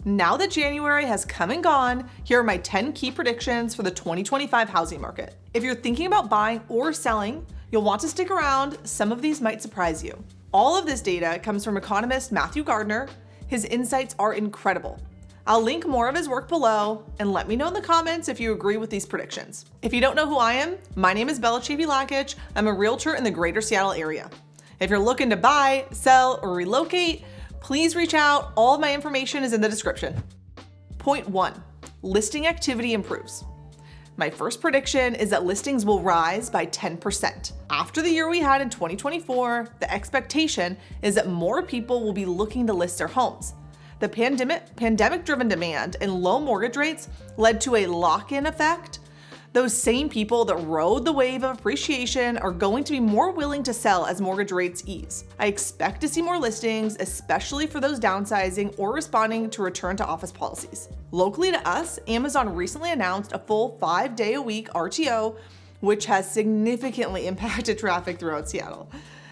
Now that January has come and gone, here are my 10 key predictions for the 2025 housing market. If you're thinking about buying or selling, you'll want to stick around. Some of these might surprise you. All of this data comes from economist Matthew Gardner. His insights are incredible. I'll link more of his work below, and let me know in the comments if you agree with these predictions. If you don't know who I am, my name is Chaffey Lakic. I'm a realtor in the greater Seattle area. If you're looking to buy, sell, or relocate, please reach out. All of my information is in the description. Point 1, listing activity improves. My first prediction is that listings will rise by 10%. After the year we had in 2024, the expectation is that more people will be looking to list their homes. The pandemic-driven demand and low mortgage rates led to a lock-in effect. Those same people that rode the wave of appreciation are going to be more willing to sell as mortgage rates ease. I expect to see more listings, especially for those downsizing or responding to return to office policies. Locally to us, Amazon recently announced a full 5-day-a-week RTO, which has significantly impacted traffic throughout Seattle.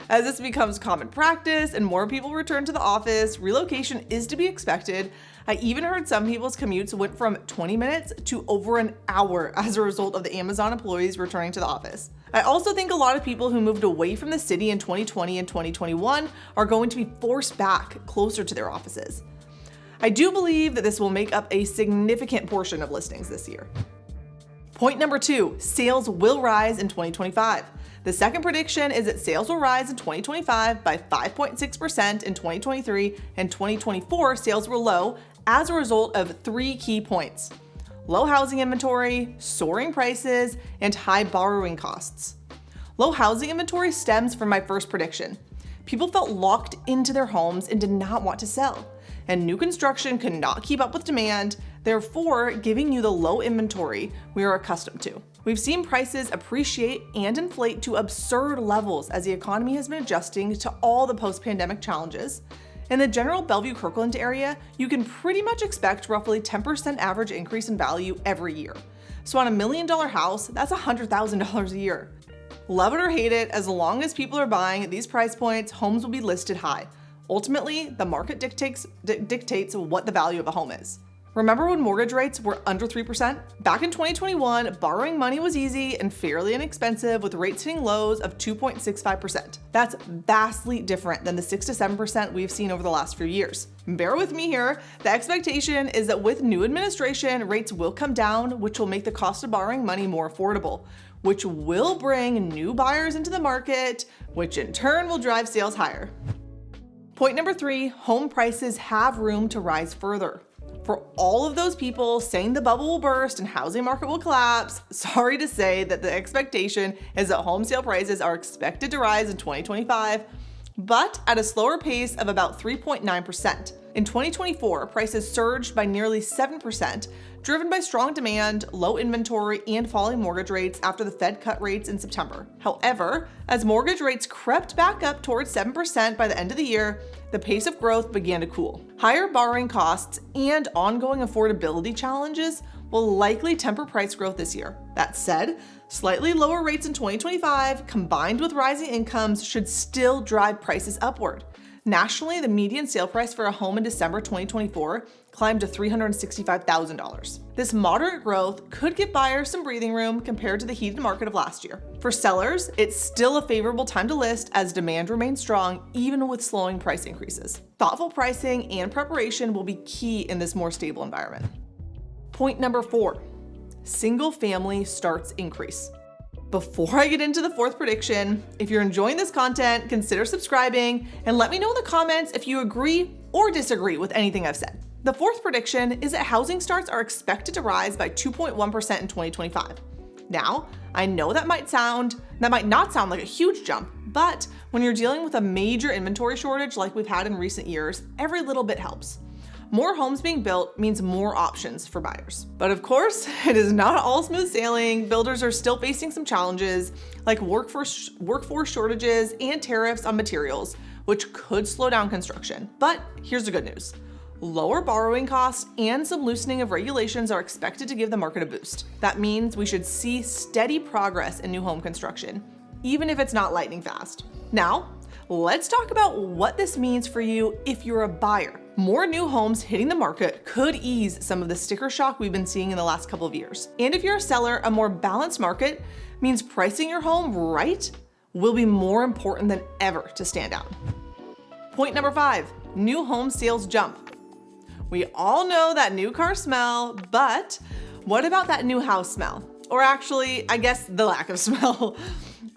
As this becomes common practice and more people return to the office, relocation is to be expected. I even heard some people's commutes went from 20 minutes to over an hour as a result of the Amazon employees returning to the office. I also think a lot of people who moved away from the city in 2020 and 2021 are going to be forced back closer to their offices. I do believe that this will make up a significant portion of listings this year. Point number 2, sales will rise in 2025. The second prediction is that sales will rise in 2025 by 5.6% in 2023, and 2024 sales were low as a result of 3 key points: low housing inventory, soaring prices, and high borrowing costs. Low housing inventory stems from my first prediction. People felt locked into their homes and did not want to sell, and new construction could not keep up with demand, therefore giving you the low inventory we are accustomed to. We've seen prices appreciate and inflate to absurd levels as the economy has been adjusting to all the post-pandemic challenges. In the general Bellevue-Kirkland area, you can pretty much expect roughly 10% average increase in value every year. So on $1 million house, that's $100,000 a year. Love it or hate it, as long as people are buying at these price points, homes will be listed high. Ultimately, the market dictates what the value of a home is. Remember when mortgage rates were under 3%? Back in 2021, borrowing money was easy and fairly inexpensive, with rates hitting lows of 2.65%. That's vastly different than the 6 to 7% we've seen over the last few years. Bear with me here. The expectation is that with new administration, rates will come down, which will make the cost of borrowing money more affordable, which will bring new buyers into the market, which in turn will drive sales higher. Point number 3, home prices have room to rise further. For all of those people saying the bubble will burst and housing market will collapse, sorry to say that the expectation is that home sale prices are expected to rise in 2025, but at a slower pace of about 3.9%. In 2024, prices surged by nearly 7%, driven by strong demand, low inventory, and falling mortgage rates after the Fed cut rates in September. However, as mortgage rates crept back up towards 7% by the end of the year, the pace of growth began to cool. Higher borrowing costs and ongoing affordability challenges will likely temper price growth this year. That said, slightly lower rates in 2025 combined with rising incomes should still drive prices upward. Nationally, the median sale price for a home in December 2024 climbed to $365,000. This moderate growth could give buyers some breathing room compared to the heated market of last year. For sellers, it's still a favorable time to list as demand remains strong even with slowing price increases. Thoughtful pricing and preparation will be key in this more stable environment. Point number 4, single family starts increase. Before I get into the fourth prediction, if you're enjoying this content, consider subscribing and let me know in the comments if you agree or disagree with anything I've said. The fourth prediction is that housing starts are expected to rise by 2.1% in 2025. Now, I know that might not sound like a huge jump, but when you're dealing with a major inventory shortage like we've had in recent years, every little bit helps. More homes being built means more options for buyers. But of course, it is not all smooth sailing. Builders are still facing some challenges like workforce shortages and tariffs on materials, which could slow down construction. But here's the good news. Lower borrowing costs and some loosening of regulations are expected to give the market a boost. That means we should see steady progress in new home construction, even if it's not lightning fast. Now, let's talk about what this means for you if you're a buyer. More new homes hitting the market could ease some of the sticker shock we've been seeing in the last couple of years. And if you're a seller, a more balanced market means pricing your home right will be more important than ever to stand out. Point number 5, new home sales jump. We all know that new car smell, but what about that new house smell? Or actually, I guess the lack of smell.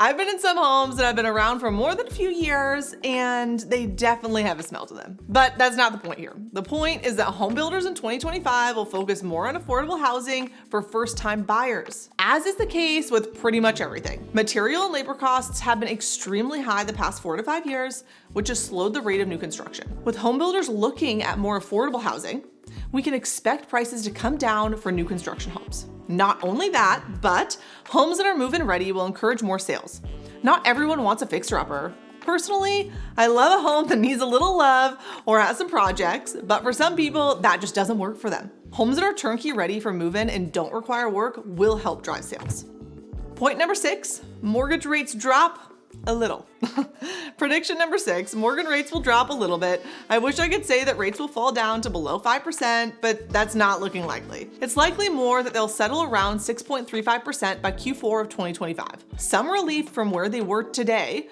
I've been in some homes that have been around for more than a few years, and they definitely have a smell to them. But that's not the point here. The point is that home builders in 2025 will focus more on affordable housing for first-time buyers, as is the case with pretty much everything. Material and labor costs have been extremely high the past 4 to 5 years, which has slowed the rate of new construction. With home builders looking at more affordable housing, we can expect prices to come down for new construction homes. Not only that, but homes that are move-in ready will encourage more sales. Not everyone wants a fixer-upper. Personally, I love a home that needs a little love or has some projects, but for some people, that just doesn't work for them. Homes that are turnkey ready for move-in and don't require work will help drive sales. Point number 6, mortgage rates drop a little. Prediction number 6, mortgage rates will drop a little bit. I wish I could say that rates will fall down to below 5%, but that's not looking likely. It's likely more that they'll settle around 6.35% by Q4 of 2025. Some relief from where they were today,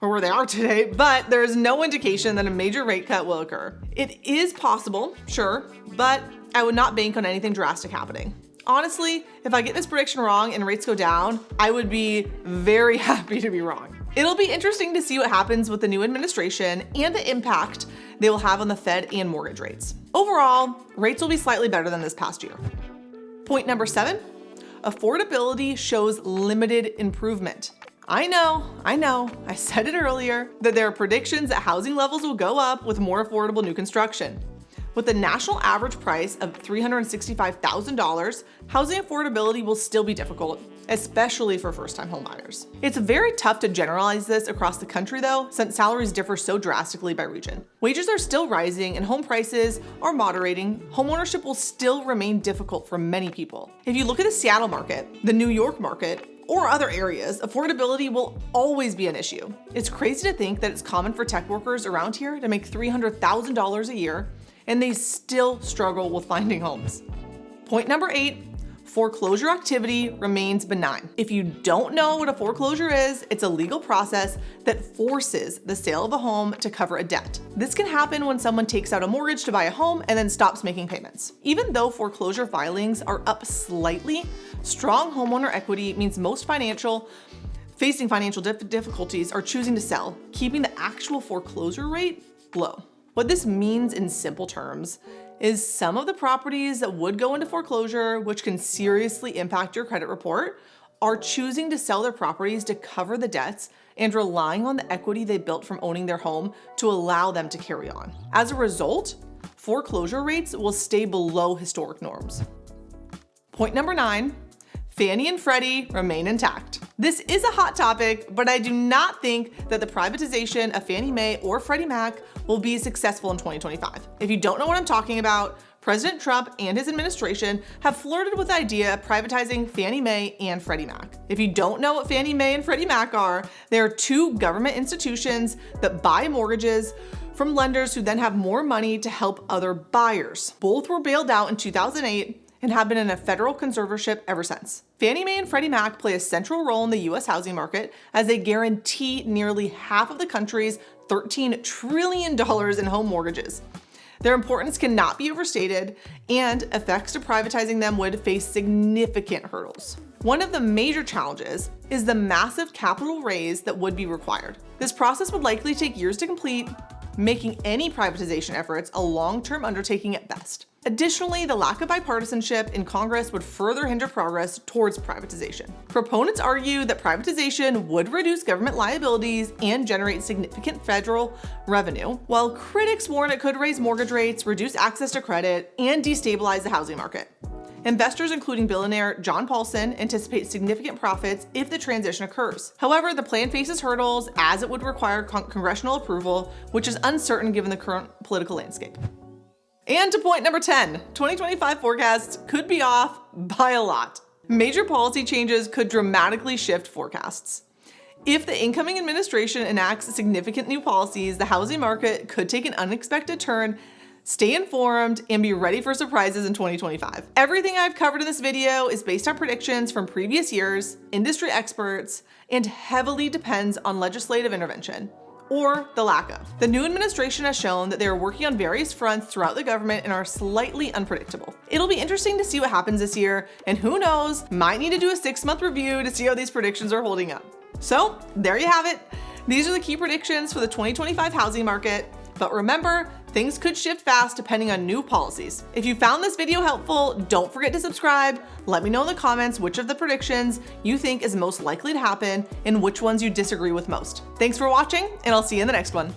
or where they are today, but there is no indication that a major rate cut will occur. It is possible, sure, but I would not bank on anything drastic happening. Honestly, if I get this prediction wrong and rates go down, I would be very happy to be wrong. It'll be interesting to see what happens with the new administration and the impact they will have on the Fed and mortgage rates. Overall, rates will be slightly better than this past year. Point number 7, affordability shows limited improvement. I know, I said it earlier, that there are predictions that housing levels will go up with more affordable new construction. With the national average price of $365,000, housing affordability will still be difficult, especially for first-time homebuyers. It's very tough to generalize this across the country though, since salaries differ so drastically by region. Wages are still rising and home prices are moderating. Homeownership will still remain difficult for many people. If you look at the Seattle market, the New York market, or other areas, affordability will always be an issue. It's crazy to think that it's common for tech workers around here to make $300,000 a year, and they still struggle with finding homes. Point number 8, foreclosure activity remains benign. If you don't know what a foreclosure is, it's a legal process that forces the sale of a home to cover a debt. This can happen when someone takes out a mortgage to buy a home and then stops making payments. Even though foreclosure filings are up slightly, strong homeowner equity means most facing financial difficulties are choosing to sell, keeping the actual foreclosure rate low. What this means in simple terms is some of the properties that would go into foreclosure, which can seriously impact your credit report, are choosing to sell their properties to cover the debts and relying on the equity they built from owning their home to allow them to carry on. As a result, foreclosure rates will stay below historic norms. Point number 9, Fannie and Freddie remain intact. This is a hot topic, but I do not think that the privatization of Fannie Mae or Freddie Mac will be successful in 2025. If you don't know what I'm talking about, President Trump and his administration have flirted with the idea of privatizing Fannie Mae and Freddie Mac. If you don't know what Fannie Mae and Freddie Mac are, they are two government institutions that buy mortgages from lenders who then have more money to help other buyers. Both were bailed out in 2008 and have been in a federal conservatorship ever since. Fannie Mae and Freddie Mac play a central role in the US housing market as they guarantee nearly half of the country's $13 trillion in home mortgages. Their importance cannot be overstated, and effects to privatizing them would face significant hurdles. One of the major challenges is the massive capital raise that would be required. This process would likely take years to complete, making any privatization efforts a long-term undertaking at best. Additionally, the lack of bipartisanship in Congress would further hinder progress towards privatization. Proponents argue that privatization would reduce government liabilities and generate significant federal revenue, while critics warn it could raise mortgage rates, reduce access to credit, and destabilize the housing market. Investors, including billionaire John Paulson, anticipate significant profits if the transition occurs. However, the plan faces hurdles as it would require congressional approval, which is uncertain given the current political landscape. And to point number 10, 2025 forecasts could be off by a lot. Major policy changes could dramatically shift forecasts. If the incoming administration enacts significant new policies, the housing market could take an unexpected turn Stay informed and be ready for surprises in 2025. Everything I've covered in this video is based on predictions from previous years, industry experts, and heavily depends on legislative intervention, or the lack of. The new administration has shown that they are working on various fronts throughout the government and are slightly unpredictable. It'll be interesting to see what happens this year, and who knows, might need to do a 6-month review to see how these predictions are holding up. So there you have it. These are the key predictions for the 2025 housing market. But remember, things could shift fast depending on new policies. If you found this video helpful, don't forget to subscribe. Let me know in the comments which of the predictions you think is most likely to happen and which ones you disagree with most. Thanks for watching, and I'll see you in the next one.